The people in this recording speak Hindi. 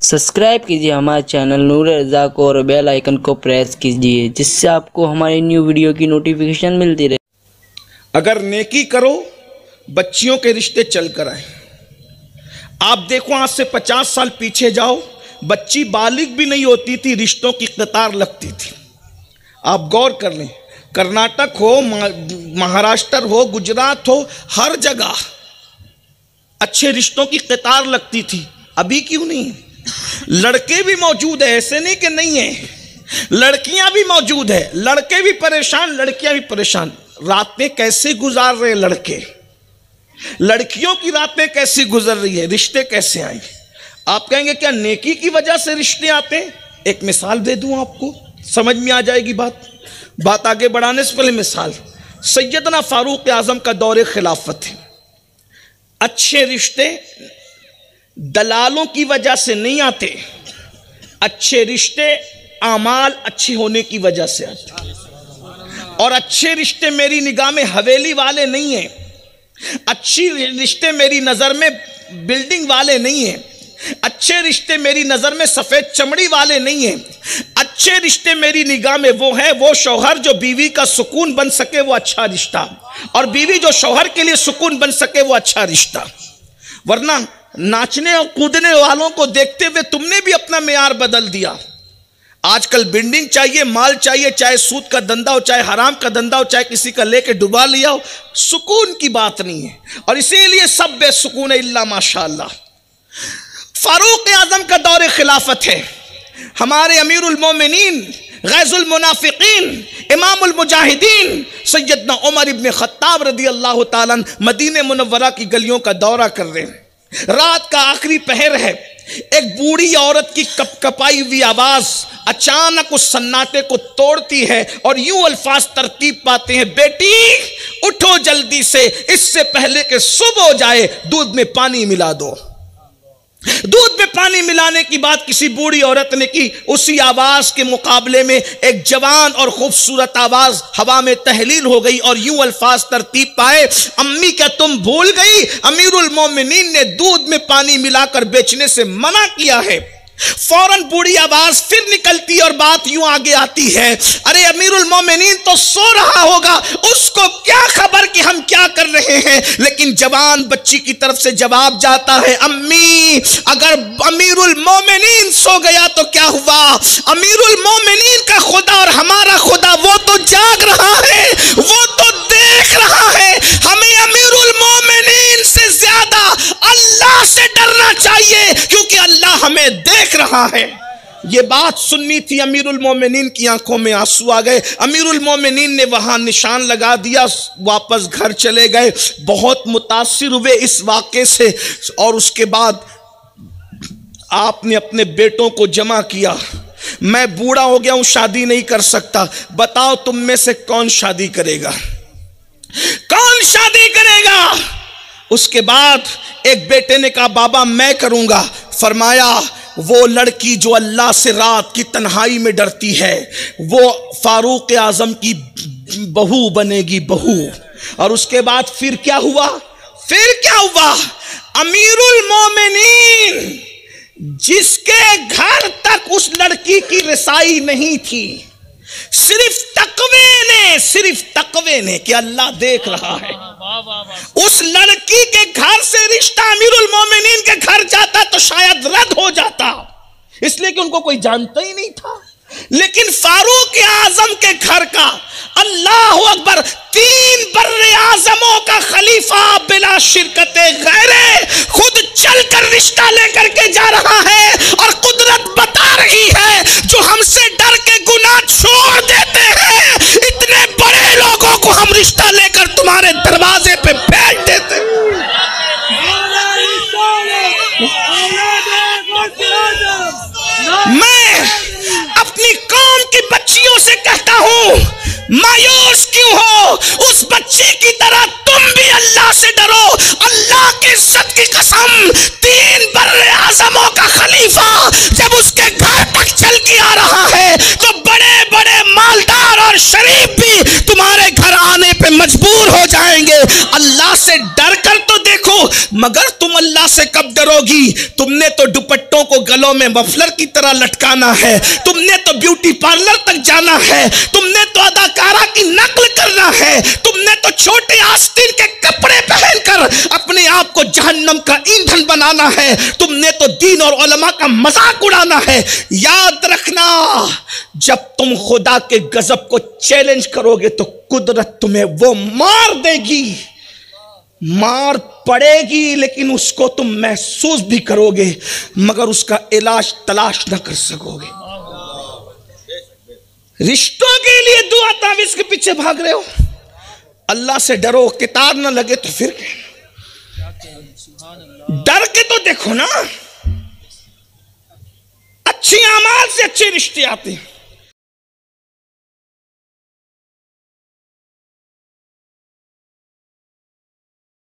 सब्सक्राइब कीजिए हमारे चैनल नूर रज़ा को और बेल आइकन को प्रेस कीजिए जिससे आपको हमारी न्यू वीडियो की नोटिफिकेशन मिलती रहे। अगर नेकी करो बच्चियों के रिश्ते चल कर आए। आप देखो आज से 50 साल पीछे जाओ, बच्ची बालिग भी नहीं होती थी, रिश्तों की कतार लगती थी। आप गौर कर लें, कर्नाटक हो, महाराष्ट्र हो, गुजरात हो, हर जगह अच्छे रिश्तों की कतार लगती थी। अभी क्यों नहीं? लड़के भी मौजूद है, ऐसे नहीं कि नहीं है, लड़कियां भी मौजूद है, लड़के भी परेशान, लड़कियां भी परेशान। रातें कैसे गुजार रहे लड़के, लड़कियों की रातें कैसी गुजर रही है, रिश्ते कैसे आए? आप कहेंगे क्या नेकी की वजह से रिश्ते आते हैं? एक मिसाल दे दूं आपको, समझ में आ जाएगी बात आगे बढ़ाने से पहले मिसाल, सैयदना फारूक आजम का दौरे खिलाफत है। अच्छे रिश्ते दलालों की वजह से नहीं आते, अच्छे रिश्ते आमाल अच्छे होने की वजह से आते। और अच्छे रिश्ते मेरी निगाह में हवेली वाले नहीं हैं, अच्छे रिश्ते मेरी नज़र में बिल्डिंग वाले नहीं हैं, अच्छे रिश्ते मेरी नज़र में सफ़ेद चमड़ी वाले नहीं हैं। अच्छे रिश्ते मेरी निगाह में वो है, वो शौहर जो बीवी का सुकून बन सके वो अच्छा रिश्ता, और बीवी जो शौहर के लिए सुकून बन सके वो अच्छा रिश्ता। वरना नाचने और कूदने वालों को देखते हुए तुमने भी अपना मेयार बदल दिया। आजकल बिल्डिंग चाहिए, माल चाहिए, चाहे सूद का धंधा हो, चाहे हराम का धंधा हो, चाहे किसी का लेके डुबा लिया हो, सुकून की बात नहीं है। और इसीलिए सब बेसुकून है इल्ला माशाअल्लाह। फारूक आजम का दौरे खिलाफत है। हमारे अमीरुल मोमिनीन, गैजुल मुनाफिकीन, इमामुल मुजाहिदीन सैयदना उमर इब्न खत्ताब रदी अल्लाह ताला मदीने मुनव्वरा की गलियों का दौरा कर रहे हैं। रात का आखिरी पहर है। एक बूढ़ी औरत की कपकपाई हुई आवाज अचानक उस सन्नाटे को तोड़ती है और यूं अल्फाज तरतीब पाते हैं, बेटी उठो जल्दी से, इससे पहले कि सुबह हो जाए दूध में पानी मिला दो। दूध में पानी मिलाने की बात किसी बूढ़ी औरत ने की। उसी आवाज के मुकाबले में एक जवान और खूबसूरत आवाज हवा में तहलील हो गई और यूं अल्फाज तरतीब पाए, अम्मी क्या तुम भूल गई, अमीरुल मोमिनीन ने दूध में पानी मिलाकर बेचने से मना किया है। फौरन बूढ़ी आवाज फिर निकलती और बात यूं आगे आती है, अरे अमीरुल मोमिनीन तो सो रहा होगा, उसको क्या खबर कि हम क्या कर रहे हैं। लेकिन जवान बच्ची की तरफ से जवाब जाता है, अम्मी अगर अमीरुल मोमिनीन सो गया तो क्या हुआ, अमीरुल मोमिनीन का खुदा और हमारा खुदा वो तो जाग रहा है, वो तो देख रहा है। हमें अमीरुल मोमिनीन से ज्यादा अल्लाह से डरना चाहिए क्योंकि अल्लाह हमें देख रहा है। ये बात सुननी थी। अमीरुल मोमिनीन की आंखों में आंसू आ गए। अमीरुल मोमिनीन ने वहां निशान लगा दिया, वापस घर चले गए। बहुत मुतासिर हुए इस वाक़े से और उसके बाद आपने अपने बेटों को जमा किया। मैं बूढ़ा हो गया हूं, शादी नहीं कर सकता, बताओ तुम में से कौन शादी करेगा, कौन शादी करेगा? उसके बाद एक बेटे ने कहा बाबा मैं करूंगा। फरमाया वो लड़की जो अल्लाह से रात की तन्हाई में डरती है वो फारूक आजम की बहू बनेगी, बहू। और उसके बाद फिर क्या हुआ, अमीरुल मोमिनीन जिसके घर तक उस लड़की की रसाई नहीं थी, सिर्फ तकवे ने कि अल्लाह देख रहा है, उस लड़की के घर से रिश्ता अमीरुल मोमिनीन के घर जाता तो शायद रद्द हो जाता, इसलिए कि उनको कोई जानता ही नहीं था। लेकिन फारूक आजम के घर का, अल्लाह अकबर, 3 बर्रे आजमों का खलीफा बिला शिरकते गैरे खुद चलकर रिश्ता लेकर के जा रहा है। और कुदरत बता रही है जो हमसे डर के गुनाह छोड़ देते हैं, इतने बड़े लोगों को हम रिश्ता लेकर तुम्हारे दरवाजे पे बैठ देते हैं। मैं अपनी कौम की बच्चियों से कहता हूं, मायूस क्यों हो, उस बच्ची की तरह तुम भी अल्लाह से डरो। अल्लाह की इज्जत की कसम, 3 बर्रे आजमों का खलीफा जब उसके घर तक चल के आ रहा है तो बड़े बड़े मालदार और शरीफ भी तुम्हारे घर आने पे मजबूर हो जाएंगे। अल्लाह से डर कर तो देखो, मगर तुम अल्लाह से कब डरोगी? तुमने तो दुपट्टों को गलों में मफलर की तरह लटकाना है, तुमने तो ब्यूटी पार्लर तक जाना है, तुमने तो अदाकारा की नकल करना है, तुमने तो छोटे आस्तीन के कपड़े पहनकर अपने आप को जहन्नम का ईंधन बनाना है, तुमने तो दीन और उलमा का मजाक उड़ाना है। याद रखना, जब तुम खुदा के गजब को चैलेंज करोगे तो कुदरत तुम्हें वो मार देगी, मार पड़ेगी, लेकिन उसको तुम महसूस भी करोगे मगर उसका इलाज तलाश न कर सकोगे। रिश्तों के लिए दुआ तावीज के पीछे भाग रहे हो, अल्लाह से डरो, किताब ना लगे तो फिर डर के तो देखो ना, अच्छी अमाल से अच्छे रिश्ते आते हैं।